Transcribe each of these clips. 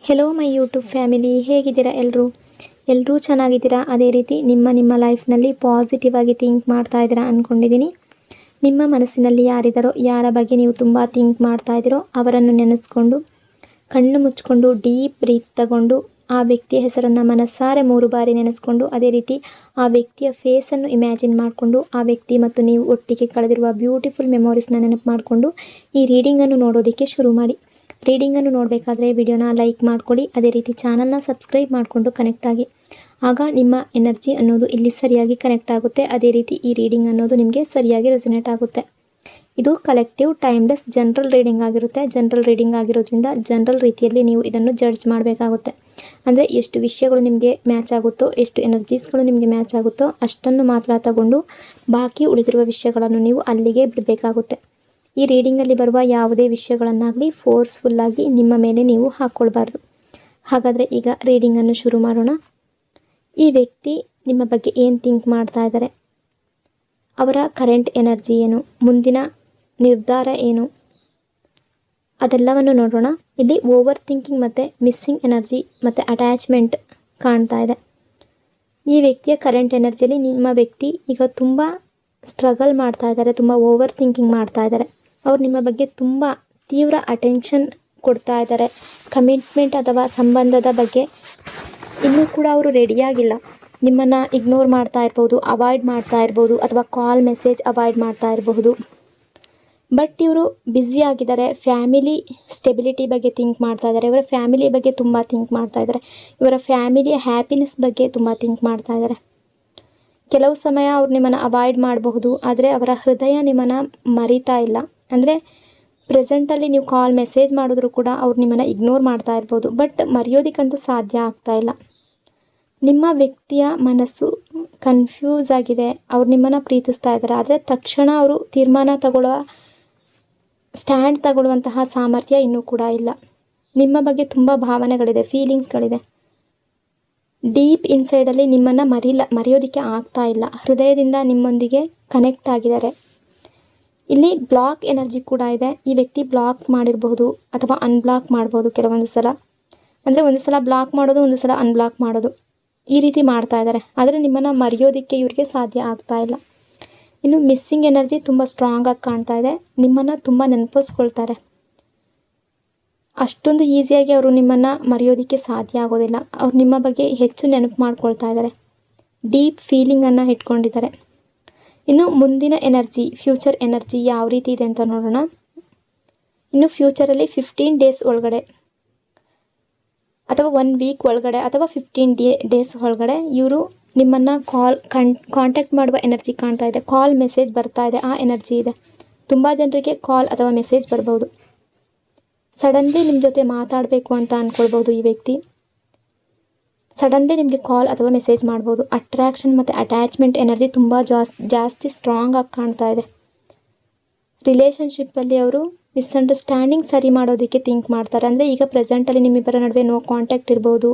Hello my YouTube family, ಹೇಗಿದ್ದೀರಾ ಎಲ್ಲರೂ ಚೆನ್ನಾಗಿದ್ದೀರಾ? ಅದೇ ರೀತಿ ನಿಮ್ಮ ಲೈಫ್ನಲ್ಲಿ ಪಾಸಿಟಿವ್ ಆಗಿ ಥಿಂಕ್ ಮಾಡ್ತಾ ಇದ್ದೀರಾ ಅಂದ್ಕೊಂಡಿದ್ದೀನಿ. ನಿಮ್ಮ ಮನಸ್ಸಿನಲ್ಲಿ ಯಾರ ಬಗ್ಗೆ ನೀವು ತುಂಬ ಥಿಂಕ್ ಮಾಡ್ತಾ ಇದ್ದೀರೋ ಅವರನ್ನು ನೆನೆಸ್ಕೊಂಡು ಕಣ್ಣು ಮುಚ್ಕೊಂಡು ಡೀಪ್ ಬ್ರೀತ್ ತಗೊಂಡು ಆ ವ್ಯಕ್ತಿಯ ಹೆಸರನ್ನು ಮನಸ್ಸಾರೆ 3 ಬಾರಿ ನೆನೆಸ್ಕೊಂಡು ಅದೇ ರೀತಿ ಆ ವ್ಯಕ್ತಿಯ ಫೇಸನ್ನು ಇಮ್ಯಾಜಿನ್ ಮಾಡಿಕೊಂಡು ಆ ವ್ಯಕ್ತಿ ಮತ್ತು ನೀವು ಒಟ್ಟಿಗೆ ಕಳೆದಿರುವ ಬ್ಯೂಟಿಫುಲ್ ಮೆಮೊರೀಸ್ನ ನೆನಪು ಮಾಡಿಕೊಂಡು ಈ ರೀಡಿಂಗನ್ನು ನೋಡೋದಕ್ಕೆ ಶುರು ಮಾಡಿ. ರೀಡಿಂಗನ್ನು ನೋಡಬೇಕಾದ್ರೆ ವಿಡಿಯೋನ ಲೈಕ್ ಮಾಡ್ಕೊಳ್ಳಿ, ಅದೇ ರೀತಿ ಚಾನಲ್ನ ಸಬ್ಸ್ಕ್ರೈಬ್ ಮಾಡಿಕೊಂಡು ಕನೆಕ್ಟ್ ಆಗಿ. ಆಗ ನಿಮ್ಮ ಎನರ್ಜಿ ಅನ್ನೋದು ಇಲ್ಲಿ ಸರಿಯಾಗಿ ಕನೆಕ್ಟ್ ಆಗುತ್ತೆ. ಅದೇ ರೀತಿ ಈ ರೀಡಿಂಗ್ ಅನ್ನೋದು ನಿಮಗೆ ಸರಿಯಾಗಿ ರೆಸೊನೇಟ್ ಆಗುತ್ತೆ. ಇದು ಕಲೆಕ್ಟಿವ್ ಟೈಮ್ಲೆಸ್ ಜನರಲ್ ರೀಡಿಂಗ್ ಆಗಿರುತ್ತೆ. ಜನರಲ್ ರೀಡಿಂಗ್ ಆಗಿರೋದ್ರಿಂದ ಜನರಲ್ ರೀತಿಯಲ್ಲಿ ನೀವು ಇದನ್ನು ಜಡ್ಜ್ ಮಾಡಬೇಕಾಗುತ್ತೆ. ಅಂದರೆ ಎಷ್ಟು ವಿಷಯಗಳು ನಿಮಗೆ ಮ್ಯಾಚ್ ಆಗುತ್ತೋ, ಎಷ್ಟು ಎನರ್ಜೀಸ್ಗಳು ನಿಮಗೆ ಮ್ಯಾಚ್ ಆಗುತ್ತೋ ಅಷ್ಟನ್ನು ಮಾತ್ರ ತಗೊಂಡು ಬಾಕಿ ಉಳಿದಿರುವ ವಿಷಯಗಳನ್ನು ನೀವು ಅಲ್ಲಿಗೆ ಬಿಡಬೇಕಾಗುತ್ತೆ. ಈ ರೀಡಿಂಗಲ್ಲಿ ಬರುವ ಯಾವುದೇ ವಿಷಯಗಳನ್ನಾಗಲಿ ಫೋರ್ಸ್ಫುಲ್ಲಾಗಿ ನಿಮ್ಮ ಮೇಲೆ ನೀವು ಹಾಕ್ಕೊಳ್ಬಾರ್ದು. ಹಾಗಾದರೆ ಈಗ ರೀಡಿಂಗನ್ನು ಶುರು ಮಾಡೋಣ. ಈ ವ್ಯಕ್ತಿ ನಿಮ್ಮ ಬಗ್ಗೆ ಏನು ಥಿಂಕ್ ಮಾಡ್ತಾ ಇದ್ದಾರೆ, ಅವರ ಕರೆಂಟ್ ಎನರ್ಜಿ ಏನು, ಮುಂದಿನ ನಿರ್ಧಾರ ಏನು, ಅದೆಲ್ಲವನ್ನು ನೋಡೋಣ. ಇಲ್ಲಿ ಓವರ್ ಥಿಂಕಿಂಗ್ ಮತ್ತು ಮಿಸ್ಸಿಂಗ್ ಎನರ್ಜಿ ಮತ್ತು ಅಟ್ಯಾಚ್ಮೆಂಟ್ ಕಾಣ್ತಾ ಇದೆ. ಈ ವ್ಯಕ್ತಿಯ ಕರೆಂಟ್ ಎನರ್ಜಿಯಲ್ಲಿ ನಿಮ್ಮ ವ್ಯಕ್ತಿ ಈಗ ತುಂಬ ಸ್ಟ್ರಗಲ್ ಮಾಡ್ತಾ ಇದ್ದಾರೆ, ತುಂಬ ಓವರ್ ಥಿಂಕಿಂಗ್ ಮಾಡ್ತಾ ಇದ್ದಾರೆ. ಅವ್ರು ನಿಮ್ಮ ಬಗ್ಗೆ ತುಂಬ ತೀವ್ರ ಅಟೆನ್ಷನ್ ಕೊಡ್ತಾ ಇದ್ದಾರೆ. ಕಮಿಟ್ಮೆಂಟ್ ಅಥವಾ ಸಂಬಂಧದ ಬಗ್ಗೆ ಇನ್ನೂ ಕೂಡ ಅವರು ರೆಡಿಯಾಗಿಲ್ಲ. ನಿಮ್ಮನ್ನು ಇಗ್ನೋರ್ ಮಾಡ್ತಾ ಇರ್ಬೋದು, ಅವಾಯ್ಡ್ ಮಾಡ್ತಾ ಇರ್ಬೋದು, ಅಥವಾ ಕಾಲ್ ಮೆಸೇಜ್ ಅವಾಯ್ಡ್ ಮಾಡ್ತಾ ಇರಬಹುದು. ಬಟ್ ಇವರು ಬ್ಯುಸಿ ಆಗಿದ್ದಾರೆ. ಫ್ಯಾಮಿಲಿ ಸ್ಟೆಬಿಲಿಟಿ ಬಗ್ಗೆ ಥಿಂಕ್ ಮಾಡ್ತಾ ಇದ್ದಾರೆ. ಇವರ ಫ್ಯಾಮಿಲಿ ಬಗ್ಗೆ ತುಂಬ ಥಿಂಕ್ ಮಾಡ್ತಾ ಇದ್ದಾರೆ. ಇವರ ಫ್ಯಾಮಿಲಿಯ ಹ್ಯಾಪಿನೆಸ್ ಬಗ್ಗೆ ತುಂಬ ಥಿಂಕ್ ಮಾಡ್ತಾ ಇದ್ದಾರೆ. ಕೆಲವು ಸಮಯ ಅವ್ರು ನಿಮ್ಮನ್ನು ಅವಾಯ್ಡ್ ಮಾಡಬಹುದು, ಆದರೆ ಅವರ ಹೃದಯ ನಿಮ್ಮನ್ನು ಮರಿತಾ ಇಲ್ಲ. ಅಂದರೆ ಪ್ರೆಸೆಂಟಲ್ಲಿ ನೀವು ಕಾಲ್ ಮೆಸೇಜ್ ಮಾಡಿದ್ರು ಕೂಡ ಅವ್ರು ನಿಮ್ಮನ್ನು ಇಗ್ನೋರ್ ಮಾಡ್ತಾ ಇರ್ಬೋದು, ಬಟ್ ಮರೆಯೋದಕ್ಕಂತೂ ಸಾಧ್ಯ ಆಗ್ತಾ ಇಲ್ಲ. ನಿಮ್ಮ ವ್ಯಕ್ತಿಯ ಮನಸ್ಸು ಕನ್ಫ್ಯೂಸ್ ಆಗಿದೆ. ಅವ್ರು ನಿಮ್ಮನ್ನು ಪ್ರೀತಿಸ್ತಾ ಇದ್ದಾರೆ, ಆದರೆ ತಕ್ಷಣ ಅವರು ತೀರ್ಮಾನ ಸ್ಟ್ಯಾಂಡ್ ತಗೊಳ್ಳುವಂತಹ ಸಾಮರ್ಥ್ಯ ಇನ್ನೂ ಕೂಡ ಇಲ್ಲ. ನಿಮ್ಮ ಬಗ್ಗೆ ತುಂಬ ಭಾವನೆಗಳಿದೆ, ಫೀಲಿಂಗ್ಸ್ಗಳಿದೆ. ಡೀಪ್ ಇನ್ಸೈಡಲ್ಲಿ ನಿಮ್ಮನ್ನು ಮರೆಯೋದಕ್ಕೆ ಆಗ್ತಾ ಇಲ್ಲ. ಹೃದಯದಿಂದ ನಿಮ್ಮೊಂದಿಗೆ ಕನೆಕ್ಟ್ ಆಗಿದ್ದಾರೆ. ಇಲ್ಲಿ ಬ್ಲಾಕ್ ಎನರ್ಜಿ ಕೂಡ ಇದೆ. ಈ ವ್ಯಕ್ತಿ ಬ್ಲಾಕ್ ಮಾಡಿರಬಹುದು ಅಥವಾ ಅನ್ಬ್ಲಾಕ್ ಮಾಡ್ಬೋದು ಕೆಲವೊಂದು ಸಲ. ಅಂದರೆ ಒಂದು ಸಲ ಬ್ಲಾಕ್ ಮಾಡೋದು, ಒಂದು ಸಲ ಅನ್ಬ್ಲಾಕ್ ಮಾಡೋದು, ಈ ರೀತಿ ಮಾಡ್ತಾ ಇದ್ದಾರೆ. ಆದರೆ ನಿಮ್ಮನ್ನು ಮರೆಯೋದಕ್ಕೆ ಇವರಿಗೆ ಸಾಧ್ಯ ಆಗ್ತಾ ಇಲ್ಲ. ಇನ್ನು ಮಿಸ್ಸಿಂಗ್ ಎನರ್ಜಿ ತುಂಬ ಸ್ಟ್ರಾಂಗ್ ಆಗಿ ಕಾಣ್ತಾ ಇದೆ. ನಿಮ್ಮನ್ನು ತುಂಬ ನೆನಪಿಸ್ಕೊಳ್ತಾರೆ. ಅಷ್ಟೊಂದು ಈಸಿಯಾಗಿ ಅವರು ನಿಮ್ಮನ್ನು ಮರೆಯೋದಕ್ಕೆ ಸಾಧ್ಯ ಆಗೋದಿಲ್ಲ. ಅವ್ರು ನಿಮ್ಮ ಬಗ್ಗೆ ಹೆಚ್ಚು ನೆನಪು ಮಾಡ್ಕೊಳ್ತಾ ಇದ್ದಾರೆ. ಡೀಪ್ ಫೀಲಿಂಗನ್ನು ಇಟ್ಕೊಂಡಿದ್ದಾರೆ. ಇನ್ನು ಮುಂದಿನ ಎನರ್ಜಿ, ಫ್ಯೂಚರ್ ಎನರ್ಜಿ ಯಾವ ರೀತಿ ಇದೆ ಅಂತ ನೋಡೋಣ. ಇನ್ನು ಫ್ಯೂಚರಲ್ಲಿ 15 ಡೇಸ್ ಒಳಗಡೆ ಅಥವಾ 1 ವೀಕ್ ಒಳಗಡೆ ಅಥವಾ 15 ಡೇಸ್ ಒಳಗಡೆ ಇವರು ನಿಮ್ಮನ್ನು ಕಾಂಟ್ಯಾಕ್ಟ್ ಮಾಡುವ ಎನರ್ಜಿ ಕಾಣ್ತಾ ಇದೆ. ಕಾಲ್ ಮೆಸೇಜ್ ಬರ್ತಾ ಇದೆ, ಆ ಎನರ್ಜಿ ಇದೆ. ತುಂಬ ಜನರಿಗೆ ಕಾಲ್ ಅಥವಾ ಮೆಸೇಜ್ ಬರ್ಬೋದು. ಸಡನ್ಲಿ ನಿಮ್ಮ ಜೊತೆ ಮಾತಾಡಬೇಕು ಅಂತ ಅಂದ್ಕೊಳ್ಬೋದು. ಈ ವ್ಯಕ್ತಿ ಸಡನ್ಲಿ ನಿಮಗೆ ಕಾಲ್ ಅಥವಾ ಮೆಸೇಜ್ ಮಾಡ್ಬೋದು. ಅಟ್ರಾಕ್ಷನ್ ಮತ್ತು ಅಟ್ಯಾಚ್ಮೆಂಟ್ ಎನರ್ಜಿ ತುಂಬ ಜಾಸ್ತಿ ಸ್ಟ್ರಾಂಗ್ ಆಗಿ ಕಾಣ್ತಾ ಇದೆ. ರಿಲೇಷನ್ಶಿಪ್ಪಲ್ಲಿ ಅವರು ಮಿಸ್ಅಂಡರ್ಸ್ಟ್ಯಾಂಡಿಂಗ್ ಸರಿ ಮಾಡೋದಕ್ಕೆ ಥಿಂಕ್ ಮಾಡ್ತಾರೆ. ಅಂದರೆ ಈಗ ಪ್ರೆಸೆಂಟಲ್ಲಿ ನಿಮ್ಮಿಬ್ಬರ ನಡುವೆ ನೋ ಕಾಂಟ್ಯಾಕ್ಟ್ ಇರ್ಬೋದು,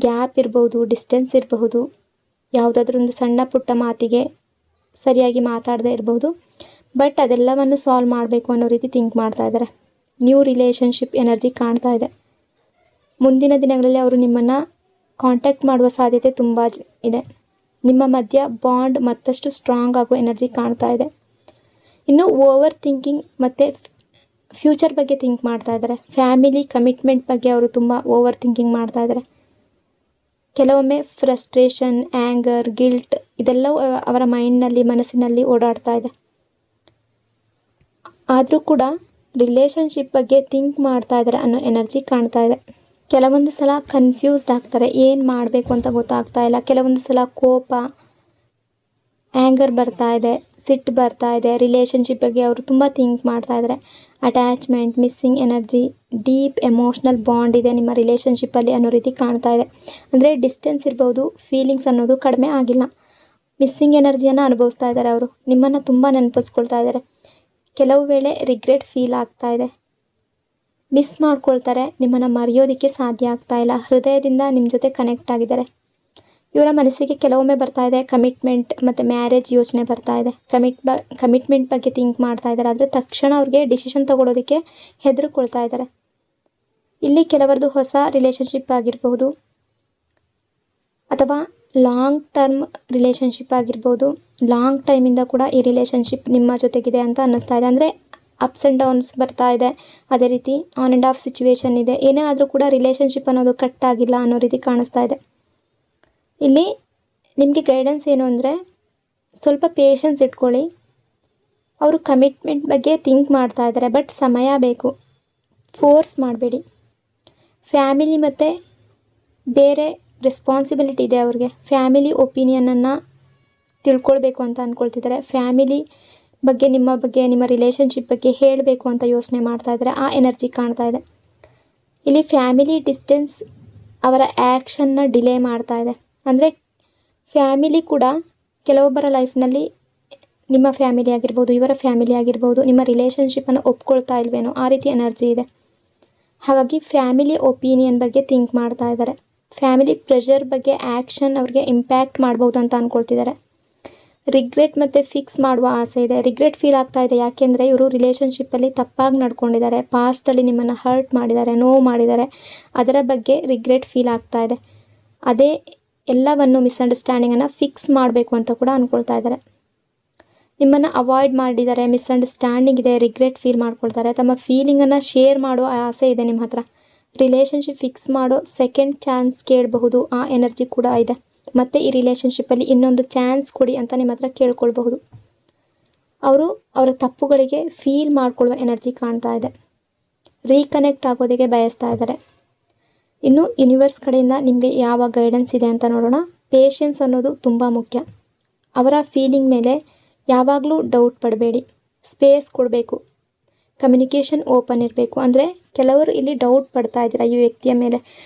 ಗ್ಯಾಪ್ ಇರ್ಬೋದು, ಡಿಸ್ಟೆನ್ಸ್ ಇರಬಹುದು, ಯಾವುದಾದ್ರೂ ಒಂದು ಸಣ್ಣ ಪುಟ್ಟ ಮಾತಿಗೆ ಸರಿಯಾಗಿ ಮಾತಾಡದೇ ಇರಬಹುದು. ಬಟ್ ಅದೆಲ್ಲವನ್ನು ಸಾಲ್ವ್ ಮಾಡಬೇಕು ಅನ್ನೋ ರೀತಿ ಥಿಂಕ್ ಮಾಡ್ತಾ ಇದ್ದಾರೆ. ನ್ಯೂ ರಿಲೇಷನ್ಶಿಪ್ ಎನರ್ಜಿ ಕಾಣ್ತಾ ಇದೆ. ಮುಂದಿನ ದಿನಗಳಲ್ಲಿ ಅವರು ನಿಮ್ಮನ್ನು ಕಾಂಟ್ಯಾಕ್ಟ್ ಮಾಡುವ ಸಾಧ್ಯತೆ ತುಂಬ ಇದೆ. ನಿಮ್ಮ ಮಧ್ಯ ಬಾಂಡ್ ಮತ್ತಷ್ಟು ಸ್ಟ್ರಾಂಗ್ ಆಗೋ ಎನರ್ಜಿ ಕಾಣ್ತಾ ಇದೆ. ಇನ್ನು ಓವರ್ ಥಿಂಕಿಂಗ್ ಮತ್ತು ಫ್ಯೂಚರ್ ಬಗ್ಗೆ ಥಿಂಕ್ ಮಾಡ್ತಾ ಇದ್ದಾರೆ. ಫ್ಯಾಮಿಲಿ ಕಮಿಟ್ಮೆಂಟ್ ಬಗ್ಗೆ ಅವರು ತುಂಬ ಓವರ್ ಥಿಂಕಿಂಗ್ ಮಾಡ್ತಾ ಇದ್ದಾರೆ. ಕೆಲವೊಮ್ಮೆ ಫ್ರಸ್ಟ್ರೇಷನ್, ಆ್ಯಂಗರ್, ಗಿಲ್ಟ್ ಇದೆಲ್ಲವೂ ಅವರ ಮೈಂಡ್ನಲ್ಲಿ, ಮನಸ್ಸಿನಲ್ಲಿ ಓಡಾಡ್ತಾ ಇದೆ. ಆದರೂ ಕೂಡ ರಿಲೇಷನ್ಶಿಪ್ ಬಗ್ಗೆ ಥಿಂಕ್ ಮಾಡ್ತಾ ಇದ್ದಾರೆ ಅನ್ನೋ ಎನರ್ಜಿ ಕಾಣ್ತಾ ಇದೆ. ಕೆಲವೊಂದು ಸಲ ಕನ್ಫ್ಯೂಸ್ಡ್ ಆಗ್ತಾರೆ, ಏನು ಮಾಡಬೇಕು ಅಂತ ಗೊತ್ತಾಗ್ತಾ ಇಲ್ಲ. ಕೆಲವೊಂದು ಸಲ ಕೋಪ, ಆ್ಯಂಗರ್ ಬರ್ತಾ ಇದೆ, ಸಿಟ್ಟು ಬರ್ತಾ ಇದೆ. ರಿಲೇಷನ್ಶಿಪ್ ಬಗ್ಗೆ ಅವರು ತುಂಬ ಥಿಂಕ್ ಮಾಡ್ತಾ ಇದ್ದಾರೆ. Attachment, missing energy, deep emotional bond ಇದೆ ನಿಮ್ಮ ರಿಲೇಷನ್ಶಿಪ್ಪಲ್ಲಿ ಅನ್ನೋ ರೀತಿ ಕಾಣ್ತಾ ಇದೆ. ಅಂದರೆ ಡಿಸ್ಟೆನ್ಸ್ ಇರ್ಬೋದು, ಫೀಲಿಂಗ್ಸ್ ಅನ್ನೋದು ಕಡಿಮೆ ಆಗಿಲ್ಲ. ಮಿಸ್ಸಿಂಗ್ ಎನರ್ಜಿಯನ್ನು ಅನುಭವಿಸ್ತಾ ಇದ್ದಾರೆ. ಅವರು ನಿಮ್ಮನ್ನು ತುಂಬ ನೆನಪಿಸ್ಕೊಳ್ತಾ ಇದ್ದಾರೆ. ಕೆಲವು ವೇಳೆ ರಿಗ್ರೆಟ್ ಫೀಲ್ ಆಗ್ತಾ ಇದೆ. ಮಿಸ್ ಮಾಡ್ಕೊಳ್ತಾರೆ. ನಿಮ್ಮನ್ನು ಮರೆಯೋದಕ್ಕೆ ಸಾಧ್ಯ ಆಗ್ತಾ ಇಲ್ಲ. ಹೃದಯದಿಂದ ನಿಮ್ಮ ಜೊತೆ ಕನೆಕ್ಟ್ ಆಗಿದ್ದಾರೆ. ಇವರ ಮನಸ್ಸಿಗೆ ಕೆಲವೊಮ್ಮೆ ಬರ್ತಾ ಇದೆ ಕಮಿಟ್ಮೆಂಟ್ ಮತ್ತು ಮ್ಯಾರೇಜ್ ಯೋಚನೆ ಬರ್ತಾ ಇದೆ. ಕಮಿಟ್ಮೆಂಟ್ ಬಗ್ಗೆ ಥಿಂಕ್ ಮಾಡ್ತಾ ಇದ್ದಾರೆ. ಆದರೆ ತಕ್ಷಣ ಅವ್ರಿಗೆ ಡಿಸಿಷನ್ ತೊಗೊಳೋದಕ್ಕೆ ಹೆದರ್ಕೊಳ್ತಾ ಇದ್ದಾರೆ. ಇಲ್ಲಿ ಕೆಲವರದು ಹೊಸ ರಿಲೇಷನ್ಶಿಪ್ ಆಗಿರಬಹುದು ಅಥವಾ ಲಾಂಗ್ ಟರ್ಮ್ ರಿಲೇಷನ್ಶಿಪ್ ಆಗಿರ್ಬೋದು. ಲಾಂಗ್ ಟೈಮಿಂದ ಕೂಡ ಈ ರಿಲೇಷನ್ಶಿಪ್ ನಿಮ್ಮ ಜೊತೆಗಿದೆ ಅಂತ ಅನ್ನಿಸ್ತಾ ಇದೆ. ಅಂದರೆ ಅಪ್ಸ್ ಆ್ಯಂಡ್ ಡೌನ್ಸ್ ಬರ್ತಾ ಇದೆ, ಅದೇ ರೀತಿ ಆನ್ ಆ್ಯಂಡ್ ಆಫ್ ಸಿಚುವೇಶನ್ ಇದೆ. ಏನೇ ಆದರೂ ಕೂಡ ರಿಲೇಷನ್ಶಿಪ್ ಅನ್ನೋದು ಕಟ್ ಆಗಿಲ್ಲ ಅನ್ನೋ ರೀತಿ ಕಾಣಿಸ್ತಾ ಇದೆ. ಇಲ್ಲಿ ನಿಮಗೆ ಗೈಡೆನ್ಸ್ ಏನು ಅಂದರೆ ಸ್ವಲ್ಪ ಪೇಷನ್ಸ್ ಇಟ್ಕೊಳ್ಳಿ. ಅವರು ಕಮಿಟ್ಮೆಂಟ್ ಬಗ್ಗೆ ಥಿಂಕ್ ಮಾಡ್ತಾ ಇದ್ದಾರೆ, ಬಟ್ ಸಮಯ ಬೇಕು. ಫೋರ್ಸ್ ಮಾಡಬೇಡಿ. ಫ್ಯಾಮಿಲಿ ಮತ್ತು ಬೇರೆ ರೆಸ್ಪಾನ್ಸಿಬಿಲಿಟಿ ಇದೆ ಅವ್ರಿಗೆ. ಫ್ಯಾಮಿಲಿ ಒಪಿನಿಯನನ್ನು ತಿಳ್ಕೊಳ್ಬೇಕು ಅಂತ ಅಂದ್ಕೊಳ್ತಿದ್ದಾರೆ. ಫ್ಯಾಮಿಲಿ ಬಗ್ಗೆ ನಿಮ್ಮ ರಿಲೇಷನ್ಶಿಪ್ ಬಗ್ಗೆ ಹೇಳಬೇಕು ಅಂತ ಯೋಚನೆ ಮಾಡ್ತಾ ಇದ್ದಾರೆ. ಆ ಎನರ್ಜಿ ಕಾಣ್ತಾ ಇದೆ. ಇಲ್ಲಿ ಫ್ಯಾಮಿಲಿ ಡಿಸ್ಟೆನ್ಸ್ ಅವರ ಆ್ಯಕ್ಷನ್ನ ಡಿಲೇ ಮಾಡ್ತಾ ಇದೆ. ಅಂದರೆ ಫ್ಯಾಮಿಲಿ ಕೂಡ ಕೆಲವೊಬ್ಬರ ಲೈಫ್ನಲ್ಲಿ ನಿಮ್ಮ ಫ್ಯಾಮಿಲಿ ಆಗಿರ್ಬೋದು, ಇವರ ಫ್ಯಾಮಿಲಿ ಆಗಿರ್ಬೋದು, ನಿಮ್ಮ ರಿಲೇಷನ್ಶಿಪ್ಪನ್ನು ಒಪ್ಕೊಳ್ತಾ ಇಲ್ವೇನೋ ಆ ರೀತಿ ಎನರ್ಜಿ ಇದೆ. ಹಾಗಾಗಿ ಫ್ಯಾಮಿಲಿ ಒಪಿನಿಯನ್ ಬಗ್ಗೆ ಥಿಂಕ್ ಮಾಡ್ತಾ ಇದ್ದಾರೆ. ಫ್ಯಾಮಿಲಿ ಪ್ರೆಷರ್ ಬಗ್ಗೆ ಆ್ಯಕ್ಷನ್ ಅವ್ರಿಗೆ ಇಂಪ್ಯಾಕ್ಟ್ ಮಾಡ್ಬೋದು ಅಂತ ಅಂದ್ಕೊಳ್ತಿದ್ದಾರೆ. ರಿಗ್ರೆಟ್ ಮತ್ತು ಫಿಕ್ಸ್ ಮಾಡುವ ಆಸೆ ಇದೆ. ರಿಗ್ರೆಟ್ ಫೀಲ್ ಆಗ್ತಾ ಇದೆ. ಯಾಕೆಂದರೆ ಇವರು ರಿಲೇಷನ್ಶಿಪ್ಪಲ್ಲಿ ತಪ್ಪಾಗಿ ನಡ್ಕೊಂಡಿದ್ದಾರೆ, ಪಾಸ್ಟಲ್ಲಿ ನಿಮ್ಮನ್ನು ಹರ್ಟ್ ಮಾಡಿದ್ದಾರೆ, ನೋವು ಮಾಡಿದ್ದಾರೆ. ಅದರ ಬಗ್ಗೆ ರಿಗ್ರೆಟ್ ಫೀಲ್ ಆಗ್ತಾ ಇದೆ. ಅದೇ ಎಲ್ಲವನ್ನು ಮಿಸ್ಅಂಡರ್ಸ್ಟ್ಯಾಂಡಿಂಗನ್ನು ಫಿಕ್ಸ್ ಮಾಡಬೇಕು ಅಂತ ಕೂಡ ಅಂದ್ಕೊಳ್ತಾ ಇದ್ದಾರೆ. ನಿಮ್ಮನ್ನು ಅವಾಯ್ಡ್ ಮಾಡಿದ್ದಾರೆ, ಮಿಸ್ಅಂಡರ್ಸ್ಟ್ಯಾಂಡಿಂಗ್ ಇದೆ, ರಿಗ್ರೆಟ್ ಫೀಲ್ ಮಾಡ್ಕೊಳ್ತಾರೆ. ತಮ್ಮ ಫೀಲಿಂಗನ್ನು ಶೇರ್ ಮಾಡುವ ಆಸೆ ಇದೆ ನಿಮ್ಮ ಹತ್ರ. ರಿಲೇಷನ್ಶಿಪ್ ಫಿಕ್ಸ್ ಮಾಡೋ ಸೆಕೆಂಡ್ ಚಾನ್ಸ್ ಕೇಳಬಹುದು, ಆ ಎನರ್ಜಿ ಕೂಡ ಇದೆ. ಮತ್ತು ಈ ರಿಲೇಷನ್ಶಿಪ್ಪಲ್ಲಿ ಇನ್ನೊಂದು ಚಾನ್ಸ್ ಕೊಡಿ ಅಂತ ನಿಮ್ಮ ಹತ್ರ ಕೇಳ್ಕೊಳ್ಬಹುದು. ಅವರು ಅವರ ತಪ್ಪುಗಳಿಗೆ ಫೀಲ್ ಮಾಡ್ಕೊಳ್ಳುವ ಎನರ್ಜಿ ಕಾಣ್ತಾ ಇದೆ. ರೀಕನೆಕ್ಟ್ ಆಗೋದಕ್ಕೆ ಬಯಸ್ತಾ ಇದ್ದಾರೆ. ಇನ್ನು ಯೂನಿವರ್ಸ್ ಕಡೆಯಿಂದ ನಿಮಗೆ ಯಾವ ಗೈಡೆನ್ಸ್ ಇದೆ ಅಂತ ನೋಡೋಣ. ಪೇಷನ್ಸ್ ಅನ್ನೋದು ತುಂಬ ಮುಖ್ಯ. ಅವರ ಫೀಲಿಂಗ್ ಮೇಲೆ ಯಾವಾಗಲೂ ಡೌಟ್ ಪಡಬೇಡಿ. ಸ್ಪೇಸ್ ಕೊಡಬೇಕು. ಕಮ್ಯುನಿಕೇಷನ್ ಓಪನ್ ಇರಬೇಕು. ಅಂದರೆ ಕೆಲವರು ಇಲ್ಲಿ ಡೌಟ್ ಪಡ್ತಾ ಇದ್ದೀರಾ ಈ ವ್ಯಕ್ತಿಯ ಮೇಲೆ.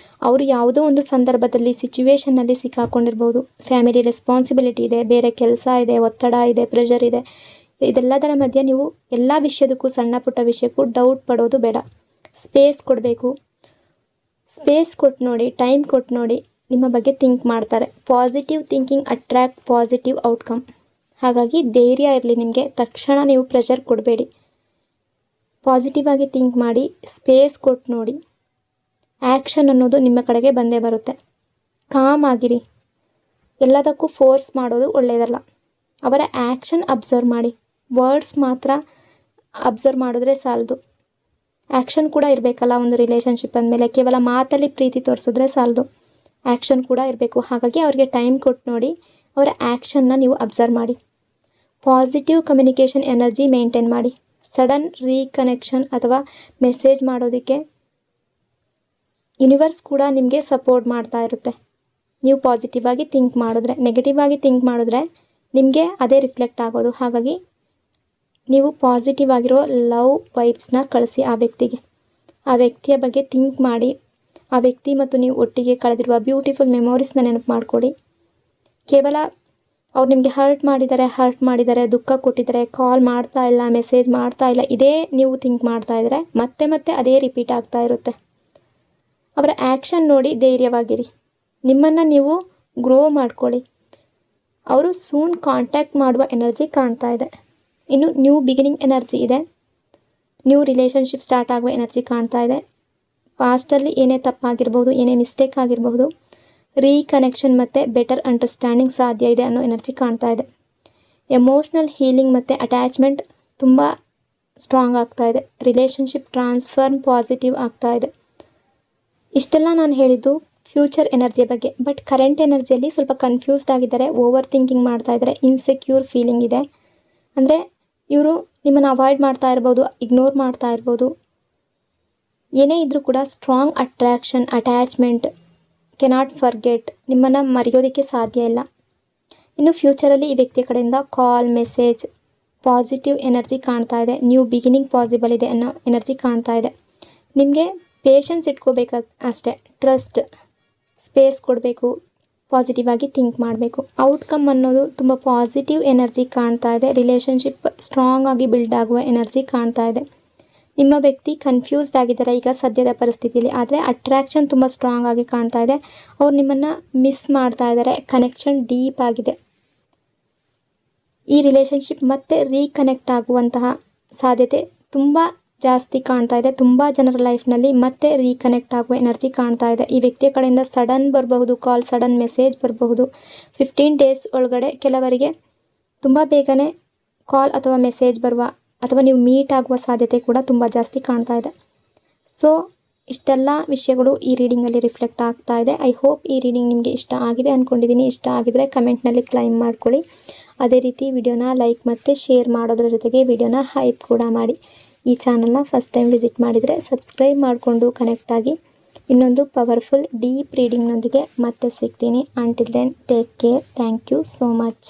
ಅವರು ಯಾವುದೋ ಒಂದು ಸಂದರ್ಭದಲ್ಲಿ ಸಿಚುವೇಷನ್ನಲ್ಲಿ ಸಿಕ್ಕಾಕೊಂಡಿರ್ಬೋದು. ಫ್ಯಾಮಿಲಿ ರೆಸ್ಪಾನ್ಸಿಬಿಲಿಟಿ ಇದೆ, ಬೇರೆ ಕೆಲಸ ಇದೆ, ಒತ್ತಡ ಇದೆ, ಪ್ರೆಷರ್ ಇದೆ. ಇದೆಲ್ಲದರ ಮಧ್ಯೆ ನೀವು ಎಲ್ಲ ವಿಷಯದಕ್ಕೂ, ಸಣ್ಣ ಪುಟ್ಟ ವಿಷಯಕ್ಕೂ ಡೌಟ್ ಪಡೋದು ಬೇಡ. ಸ್ಪೇಸ್ ಕೊಡಬೇಕು. ಸ್ಪೇಸ್ ಕೊಟ್ಟು ನೋಡಿ, ಟೈಮ್ ಕೊಟ್ಟು ನೋಡಿ, ನಿಮ್ಮ ಬಗ್ಗೆ ಥಿಂಕ್ ಮಾಡ್ತಾರೆ. Positive thinking attract positive outcome. ಹಾಗಾಗಿ ಧೈರ್ಯ ಇರಲಿ ನಿಮಗೆ. ತಕ್ಷಣ ನೀವು ಪ್ರೆಷರ್ ಕೊಡಬೇಡಿ. ಪಾಸಿಟಿವ್ ಆಗಿ ಥಿಂಕ್ ಮಾಡಿ, ಸ್ಪೇಸ್ ಕೊಟ್ಟು ನೋಡಿ. ಆ್ಯಕ್ಷನ್ ಅನ್ನೋದು ನಿಮ್ಮ ಕಡೆಗೆ ಬಂದೇ ಬರುತ್ತೆ. ಕಾಮ್ ಆಗಿರಿ. ಎಲ್ಲದಕ್ಕೂ ಫೋರ್ಸ್ ಮಾಡೋದು ಒಳ್ಳೆಯದಲ್ಲ. ಅವರ ಆ್ಯಕ್ಷನ್ ಅಬ್ಸರ್ವ್ ಮಾಡಿ. ವರ್ಡ್ಸ್ ಮಾತ್ರ ಅಬ್ಸರ್ವ್ ಮಾಡಿದ್ರೆ ಸಾಲದು, ಆ್ಯಕ್ಷನ್ ಕೂಡ ಇರಬೇಕಲ್ಲ. ಒಂದು ರಿಲೇಷನ್ಶಿಪ್ ಅಂದಮೇಲೆ ಕೇವಲ ಮಾತಲ್ಲಿ ಪ್ರೀತಿ ತೋರಿಸಿದ್ರೆ ಸಾಲದು, ಆ್ಯಕ್ಷನ್ ಕೂಡ ಇರಬೇಕು. ಹಾಗಾಗಿ ಅವ್ರಿಗೆ ಟೈಮ್ ಕೊಟ್ಟು ನೋಡಿ, ಅವರ ಆ್ಯಕ್ಷನ್ನ ನೀವು ಅಬ್ಸರ್ವ್ ಮಾಡಿ. ಪಾಸಿಟಿವ್ ಕಮ್ಯುನಿಕೇಷನ್ ಎನರ್ಜಿ ಮೇಂಟೈನ್ ಮಾಡಿ. ಸಡನ್ ರೀಕನೆಕ್ಷನ್ ಅಥವಾ ಮೆಸೇಜ್ ಮಾಡೋದಕ್ಕೆ ಯೂನಿವರ್ಸ್ ಕೂಡ ನಿಮಗೆ ಸಪೋರ್ಟ್ ಮಾಡ್ತಾ ಇರುತ್ತೆ. ನೀವು ಪಾಸಿಟಿವ್ ಆಗಿ ಥಿಂಕ್ ಮಾಡಿದ್ರೆ. ನೆಗೆಟಿವ್ ಆಗಿ ಥಿಂಕ್ ಮಾಡಿದ್ರೆ ನಿಮಗೆ ಅದೇ ರಿಫ್ಲೆಕ್ಟ್ ಆಗೋದು. ಹಾಗಾಗಿ ನೀವು ಪಾಸಿಟಿವ್ ಆಗಿರೋ ಲವ್ ವೈಬ್ಸ್ನ ಕಳಿಸಿ ಆ ವ್ಯಕ್ತಿಗೆ. ಆ ವ್ಯಕ್ತಿಯ ಬಗ್ಗೆ ಥಿಂಕ್ ಮಾಡಿ. ಆ ವ್ಯಕ್ತಿ ಮತ್ತು ನೀವು ಒಟ್ಟಿಗೆ ಕಳೆದಿರುವ ಬ್ಯೂಟಿಫುಲ್ ಮೆಮೊರೀಸ್ನ ನೆನಪು ಮಾಡಿಕೊಡಿ. ಕೇವಲ ಅವ್ರು ನಿಮಗೆ ಹರ್ಟ್ ಮಾಡಿದ್ದಾರೆ, ದುಃಖ ಕೊಟ್ಟಿದ್ದಾರೆ, ಕಾಲ್ ಮಾಡ್ತಾ ಇಲ್ಲ, ಮೆಸೇಜ್ ಮಾಡ್ತಾ ಇಲ್ಲ, ಇದೇ ನೀವು ಥಿಂಕ್ ಮಾಡ್ತಾ ಇದ್ದರೆ ಮತ್ತೆ ಮತ್ತೆ ಅದೇ ರಿಪೀಟ್ ಆಗ್ತಾ ಇರುತ್ತೆ. ಅವರ ಆ್ಯಕ್ಷನ್ ನೋಡಿ ಧೈರ್ಯವಾಗಿರಿ. ನಿಮ್ಮನ್ನು ನೀವು ಗ್ರೋ ಮಾಡ್ಕೊಳ್ಳಿ. ಅವರು ಸೂನ್ ಕಾಂಟ್ಯಾಕ್ಟ್ ಮಾಡುವ ಎನರ್ಜಿ ಕಾಣ್ತಾ ಇದೆ. ಇನ್ನು ನ್ಯೂ ಬಿಗಿನಿಂಗ್ ಎನರ್ಜಿ ಇದೆ. ನ್ಯೂ ರಿಲೇಷನ್ಶಿಪ್ ಸ್ಟಾರ್ಟ್ ಆಗುವ ಎನರ್ಜಿ ಕಾಣ್ತಾ ಇದೆ. ಪಾಸ್ಟಲ್ಲಿ ಏನೇ ತಪ್ಪಾಗಿರ್ಬೋದು, ಏನೇ ಮಿಸ್ಟೇಕ್ ಆಗಿರ್ಬೋದು, ರೀಕನೆಕ್ಷನ್ ಮತ್ತು ಬೆಟರ್ ಅಂಡರ್ಸ್ಟ್ಯಾಂಡಿಂಗ್ ಸಾಧ್ಯ ಇದೆ ಅನ್ನೋ ಎನರ್ಜಿ ಕಾಣ್ತಾ ಇದೆ. ಎಮೋಷ್ನಲ್ ಹೀಲಿಂಗ್ ಮತ್ತು ಅಟ್ಯಾಚ್ಮೆಂಟ್ ತುಂಬ ಸ್ಟ್ರಾಂಗ್ ಆಗ್ತಾ ಇದೆ. ರಿಲೇಷನ್ಶಿಪ್ ಟ್ರಾನ್ಸ್ಫರ್ಮ್ ಪಾಸಿಟಿವ್ ಆಗ್ತಾ ಇದೆ. ಇಷ್ಟೆಲ್ಲ ನಾನು ಹೇಳಿದ್ದು ಫ್ಯೂಚರ್ ಎನರ್ಜಿ ಬಗ್ಗೆ. ಬಟ್ ಕರೆಂಟ್ ಎನರ್ಜಿಯಲ್ಲಿ ಸ್ವಲ್ಪ ಕನ್ಫ್ಯೂಸ್ಡ್ ಆಗಿದ್ದಾರೆ, ಓವರ್ ಥಿಂಕಿಂಗ್ ಮಾಡ್ತಾ ಇದ್ದಾರೆ, ಇನ್ಸೆಕ್ಯೂರ್ ಫೀಲಿಂಗ್ ಇದೆ. ಅಂದರೆ ಇವರು ನಿಮ್ಮನ್ನು ಅವಾಯ್ಡ್ ಮಾಡ್ತಾ ಇರ್ಬೋದು, ಇಗ್ನೋರ್ ಮಾಡ್ತಾ ಇರ್ಬೋದು. ಏನೇ ಇದ್ದರೂ ಕೂಡ strong attraction, attachment, cannot forget, ನಿಮ್ಮನ್ನು ಮರೆಯೋದಕ್ಕೆ ಸಾಧ್ಯ ಇಲ್ಲ. ಇನ್ನು ಫ್ಯೂಚರಲ್ಲಿ ಈ ವ್ಯಕ್ತಿಯ ಕಡೆಯಿಂದ ಕಾಲ್, ಮೆಸೇಜ್, ಪಾಸಿಟಿವ್ ಎನರ್ಜಿ ಕಾಣ್ತಾ ಇದೆ. ನ್ಯೂ ಬಿಗಿನಿಂಗ್ ಪಾಸಿಬಲ್ ಇದೆ ಅನ್ನೋ ಎನರ್ಜಿ ಕಾಣ್ತಾ ಇದೆ. ನಿಮಗೆ ಪೇಷನ್ಸ್ ಇಟ್ಕೋಬೇಕು ಅಷ್ಟೇ. ಟ್ರಸ್ಟ್, ಸ್ಪೇಸ್ ಕೊಡಬೇಕು, ಪಾಸಿಟಿವ್ ಆಗಿ ಥಿಂಕ್ ಮಾಡಬೇಕು. ಔಟ್ಕಮ್ ಅನ್ನೋದು ತುಂಬ ಪಾಸಿಟಿವ್ ಎನರ್ಜಿ ಕಾಣ್ತಾ ಇದೆ. ರಿಲೇಷನ್ಶಿಪ್ ಸ್ಟ್ರಾಂಗ್ ಆಗಿ ಬಿಲ್ಡ್ ಆಗುವ ಎನರ್ಜಿ ಕಾಣ್ತಾ ಇದೆ. ನಿಮ್ಮ ವ್ಯಕ್ತಿ ಕನ್ಫ್ಯೂಸ್ಡ್ ಆಗಿದ್ದಾರೆ ಈಗ ಸದ್ಯದ ಪರಿಸ್ಥಿತಿಯಲ್ಲಿ, ಆದರೆ ಅಟ್ರ್ಯಾಕ್ಷನ್ ತುಂಬ ಸ್ಟ್ರಾಂಗ್ ಆಗಿ ಕಾಣ್ತಾ ಇದೆ. ಅವ್ರು ನಿಮ್ಮನ್ನು ಮಿಸ್ ಮಾಡ್ತಾ ಇದ್ದಾರೆ. ಕನೆಕ್ಷನ್ ಡೀಪ್ ಆಗಿದೆ. ಈ ರಿಲೇಷನ್ಶಿಪ್ ಮತ್ತೆ ರೀಕನೆಕ್ಟ್ ಆಗುವಂತಹ ಸಾಧ್ಯತೆ ತುಂಬ ಜಾಸ್ತಿ ಕಾಣ್ತಾ ಇದೆ. ತುಂಬ ಜನರ ಲೈಫ್ನಲ್ಲಿ ಮತ್ತೆ ರೀಕನೆಕ್ಟ್ ಆಗುವ ಎನರ್ಜಿ ಕಾಣ್ತಾ ಇದೆ. ಈ ವ್ಯಕ್ತಿಯ ಕಡೆಯಿಂದ ಸಡನ್ ಬರಬಹುದು ಕಾಲ್, ಸಡನ್ ಮೆಸೇಜ್ ಬರಬಹುದು. 15 ಡೇಸ್ ಒಳಗಡೆ ಕೆಲವರಿಗೆ ತುಂಬ ಬೇಗನೆ ಕಾಲ್ ಅಥವಾ ಮೆಸೇಜ್ ಬರುವ ಅಥವಾ ನೀವು ಮೀಟ್ ಆಗುವ ಸಾಧ್ಯತೆ ಕೂಡ ತುಂಬ ಜಾಸ್ತಿ ಕಾಣ್ತಾ ಇದೆ. ಸೊ ಇಷ್ಟೆಲ್ಲ ವಿಷಯಗಳು ಈ ರೀಡಿಂಗಲ್ಲಿ ರಿಫ್ಲೆಕ್ಟ್ ಆಗ್ತಾ ಇದೆ. ಐ ಹೋಪ್ ಈ ರೀಡಿಂಗ್ ನಿಮಗೆ ಇಷ್ಟ ಆಗಿದೆ ಅಂದ್ಕೊಂಡಿದ್ದೀನಿ. ಇಷ್ಟ ಆಗಿದರೆ ಕಮೆಂಟ್ನಲ್ಲಿ ಕ್ಲೈಮ್ ಮಾಡ್ಕೊಳ್ಳಿ. ಅದೇ ರೀತಿ ವಿಡಿಯೋನ ಲೈಕ್ ಮತ್ತು ಶೇರ್ ಮಾಡೋದ್ರ ಜೊತೆಗೆ ವಿಡಿಯೋನ ಹೈಪ್ ಕೂಡ ಮಾಡಿ. ಈ ಚಾನಲ್ನ ಫಸ್ಟ್ ಟೈಮ್ ವಿಸಿಟ್ ಮಾಡಿದರೆ ಸಬ್ಸ್ಕ್ರೈಬ್ ಮಾಡಿಕೊಂಡು ಕನೆಕ್ಟ್ ಆಗಿ. ಇನ್ನೊಂದು ಪವರ್ಫುಲ್ ಡೀಪ್ ರೀಡಿಂಗ್ನೊಂದಿಗೆ ಮತ್ತೆ ಸಿಗ್ತೀನಿ. Until then take care. Thank you so much.